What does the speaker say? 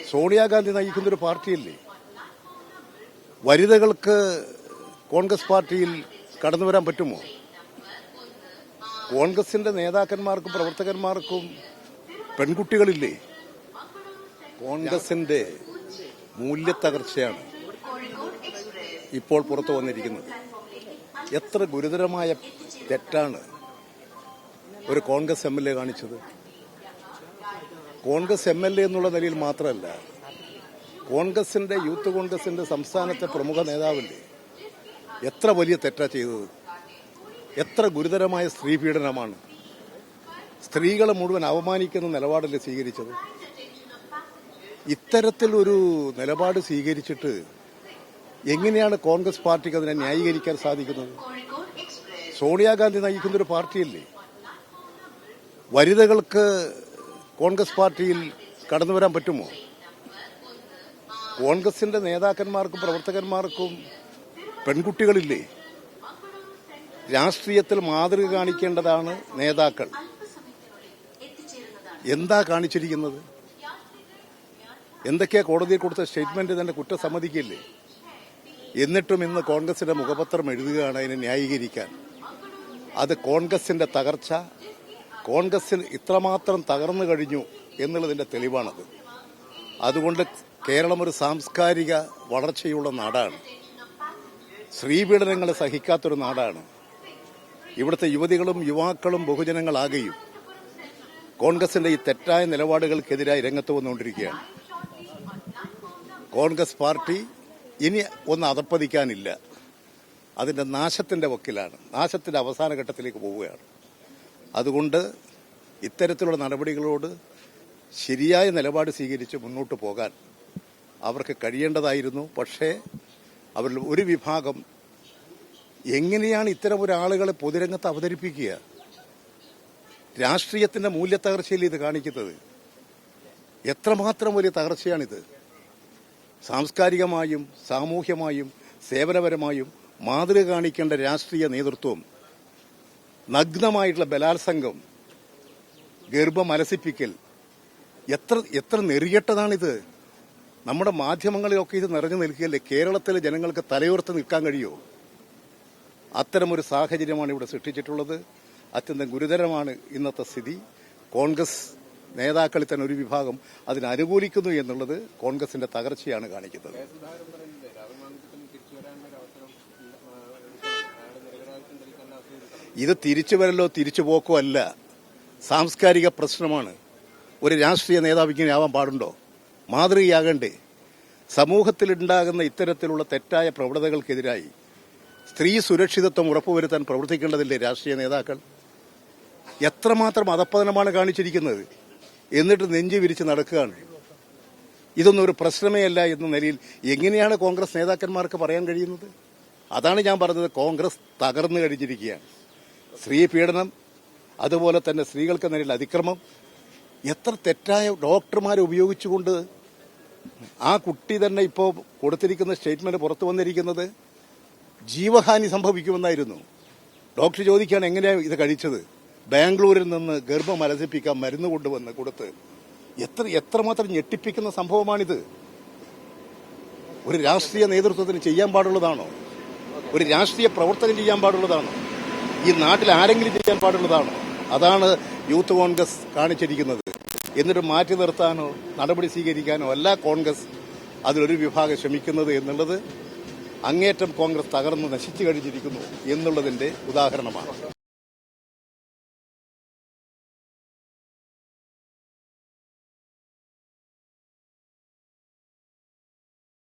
സോണിയാഗാന്ധി നയിക്കുന്നൊരു പാർട്ടിയല്ലേ? വനിതകൾക്ക് കോൺഗ്രസ് പാർട്ടിയിൽ കടന്നു വരാൻ പറ്റുമോ? കോൺഗ്രസിന്റെ നേതാക്കന്മാർക്കും പ്രവർത്തകന്മാർക്കും പെൺകുട്ടികളില്ലേ? കോൺഗ്രസിന്റെ മൂല്യത്തകർച്ചയാണ് ഇപ്പോൾ പുറത്തു വന്നിരിക്കുന്നത്. എത്ര ഗുരുതരമായ തെറ്റാണ് ഒരു കോൺഗ്രസ് MLA കാണിച്ചത്. കോൺഗ്രസ് MLA എന്നുള്ള നിലയിൽ മാത്രമല്ല, യൂത്ത് കോൺഗ്രസിന്റെ സംസ്ഥാനത്തെ പ്രമുഖ നേതാവല്ലേ, എത്ര വലിയ തെറ്റാ ചെയ്തത്. എത്ര ഗുരുതരമായ സ്ത്രീ പീഡനമാണ്. സ്ത്രീകളെ മുഴുവൻ അവമാനിക്കുന്ന നിലപാടല്ലേ സ്വീകരിച്ചത്. ഇത്തരത്തിലൊരു നിലപാട് സ്വീകരിച്ചിട്ട് എങ്ങനെയാണ് കോൺഗ്രസ് പാർട്ടിക്ക് അതിനെ ന്യായീകരിക്കാൻ സാധിക്കുന്നത്? സോണിയാഗാന്ധി നയിക്കുന്നൊരു പാർട്ടിയല്ലേ? വനിതകൾക്ക് കോൺഗ്രസ് പാർട്ടിയിൽ കടന്നു വരാൻ പറ്റുമോ? കോൺഗ്രസിന്റെ നേതാക്കന്മാർക്കും പ്രവർത്തകന്മാർക്കും പെൺകുട്ടികളില്ലേ? രാഷ്ട്രീയത്തിൽ മാതൃക കാണിക്കേണ്ടതാണ് നേതാക്കൾ. എന്താ കാണിച്ചിരിക്കുന്നത്? എന്തൊക്കെയാ കോടതിയിൽ കൊടുത്ത സ്റ്റേറ്റ്മെന്റ് തന്നെ കുറ്റം സമ്മതിക്കില്ലേ? എന്നിട്ടും ഇന്ന് കോൺഗ്രസിന്റെ മുഖപത്രം എഴുതുകയാണ് അതിനെ ന്യായീകരിക്കാൻ. അത് കോൺഗ്രസിന്റെ തകർച്ച, കോൺഗ്രസിൽ ഇത്രമാത്രം തകർന്നു കഴിഞ്ഞു എന്നുള്ളതിന്റെ തെളിവാണത്. അതുകൊണ്ട് കേരളം ഒരു സാംസ്കാരിക വളർച്ചയുള്ള നാടാണ്. സ്ത്രീപീഡനങ്ങളെ സഹിക്കാത്തൊരു നാടാണ്. ഇവിടുത്തെ യുവതികളും യുവാക്കളും ബഹുജനങ്ങളാകെയും കോൺഗ്രസിന്റെ ഈ തെറ്റായ നിലപാടുകൾക്കെതിരായി രംഗത്ത് വന്നുകൊണ്ടിരിക്കുകയാണ്. കോൺഗ്രസ് പാർട്ടി ഇനി ഒന്ന് അധപ്പതിക്കാനില്ല. അതിന്റെ നാശത്തിന്റെ വക്കിലാണ്, നാശത്തിന്റെ അവസാന ഘട്ടത്തിലേക്ക് പോവുകയാണ്. അതുകൊണ്ട് ഇത്തരത്തിലുള്ള നടപടികളോട് ശരിയായ നിലപാട് സ്വീകരിച്ച് മുന്നോട്ട് പോകാൻ അവർക്ക് കഴിയേണ്ടതായിരുന്നു. പക്ഷേ അവരിൽ ഒരു വിഭാഗം എങ്ങനെയാണ് ഇത്തരം ഒരാളുകളെ പൊതുരംഗത്ത് അവതരിപ്പിക്കുക? രാഷ്ട്രീയത്തിന്റെ മൂല്യത്തകർച്ചയിൽ ഇത് കാണിക്കുന്നത് എത്രമാത്രം വലിയ തകർച്ചയാണിത്. സാംസ്കാരികമായും സാമൂഹ്യമായും സേവനപരമായും മാതൃക കാണിക്കേണ്ട രാഷ്ട്രീയ നേതൃത്വം നഗ്നമായിട്ടുള്ള ബലാത്സംഗം, ഗർഭം അലസിപ്പിക്കൽ, എത്ര നെറികെട്ടതാണിത്. നമ്മുടെ മാധ്യമങ്ങളിലൊക്കെ ഇത് നിറഞ്ഞു നിൽക്കുകയല്ലേ. കേരളത്തിലെ ജനങ്ങൾക്ക് തലയുയർത്തി നിൽക്കാൻ കഴിയുമോ? അത്തരമൊരു സാഹചര്യമാണ് ഇവിടെ സൃഷ്ടിച്ചിട്ടുള്ളത്. അത്യന്തം ഗുരുതരമാണ് ഇന്നത്തെ സ്ഥിതി. കോൺഗ്രസ് നേതാക്കളിൽ തന്നെ ഒരു വിഭാഗം അതിനനുകൂലിക്കുന്നു എന്നുള്ളത് കോൺഗ്രസിന്റെ തകർച്ചയാണ് കാണിക്കുന്നത്. ഇത് തിരിച്ചുവരലോ തിരിച്ചുപോക്കോ അല്ല, സാംസ്കാരിക പ്രശ്നമാണ്. ഒരു രാഷ്ട്രീയ നേതാവ് ഇങ്ങനെ ആവാൻ പാടുണ്ടോ? മാതൃകയാകണ്ടേ? സമൂഹത്തിലുണ്ടാകുന്ന ഇത്തരത്തിലുള്ള തെറ്റായ പ്രവണതകൾക്കെതിരായി സ്ത്രീ സുരക്ഷിതത്വം ഉറപ്പുവരുത്താൻ പ്രവർത്തിക്കേണ്ടതില്ലേ രാഷ്ട്രീയ നേതാക്കൾ? എത്രമാത്രം അധപ്പതനമാണ് കാണിച്ചിരിക്കുന്നത്. എന്നിട്ട് നെഞ്ചു വിരിച്ച് നടക്കുകയാണ്. ഇതൊന്നും ഒരു പ്രശ്നമേ അല്ല എന്ന നിലയിൽ എങ്ങനെയാണ് കോൺഗ്രസ് നേതാക്കന്മാർക്ക് പറയാൻ കഴിയുന്നത്? അതാണ് ഞാൻ പറഞ്ഞത്, കോൺഗ്രസ് തകർന്നു കഴിഞ്ഞിരിക്കുകയാണ്. സ്ത്രീ പീഡനം, അതുപോലെ തന്നെ സ്ത്രീകൾക്ക് നേരിൽ അതിക്രമം, എത്ര തെറ്റായ ഡോക്ടർമാരെ ഉപയോഗിച്ചുകൊണ്ട് ആ കുട്ടി തന്നെ ഇപ്പോൾ കൊടുത്തിരിക്കുന്ന സ്റ്റേറ്റ്മെന്റ് പുറത്തു വന്നിരിക്കുന്നത് ജീവഹാനി സംഭവിക്കുമെന്നായിരുന്നു. ഡോക്ടർ ചോദിക്കുകയാണ് എങ്ങനെയാണ് ഇത് കഴിച്ചത്. ബാംഗ്ലൂരിൽ നിന്ന് ഗർഭം അലസിപ്പിക്കാൻ മരുന്ന് കൊണ്ടുവന്ന് കൊടുത്ത് എത്രമാത്രം ഞെട്ടിപ്പിക്കുന്ന സംഭവമാണിത്. ഒരു രാഷ്ട്രീയ നേതൃത്വത്തിന് ചെയ്യാൻ പാടുള്ളതാണോ? ഒരു രാഷ്ട്രീയ പ്രവർത്തനം ചെയ്യാൻ പാടുള്ളതാണോ? ഈ നാട്ടിൽ ആരെങ്കിലും ചെയ്യാൻ പാടുള്ളതാണോ? അതാണ് യൂത്ത് കോൺഗ്രസ് കാണിച്ചിരിക്കുന്നത്. എന്നിട്ട് മാറ്റി നിർത്താനോ നടപടി സ്വീകരിക്കാനോ അല്ല കോൺഗ്രസ് അതിലൊരു വിഭാഗം ശ്രമിക്കുന്നത് എന്നുള്ളത് അങ്ങേറ്റം കോൺഗ്രസ് തകർന്ന് നശിച്ചു കഴിഞ്ഞിരിക്കുന്നു എന്നുള്ളതിന്റെ ഉദാഹരണമാണ്.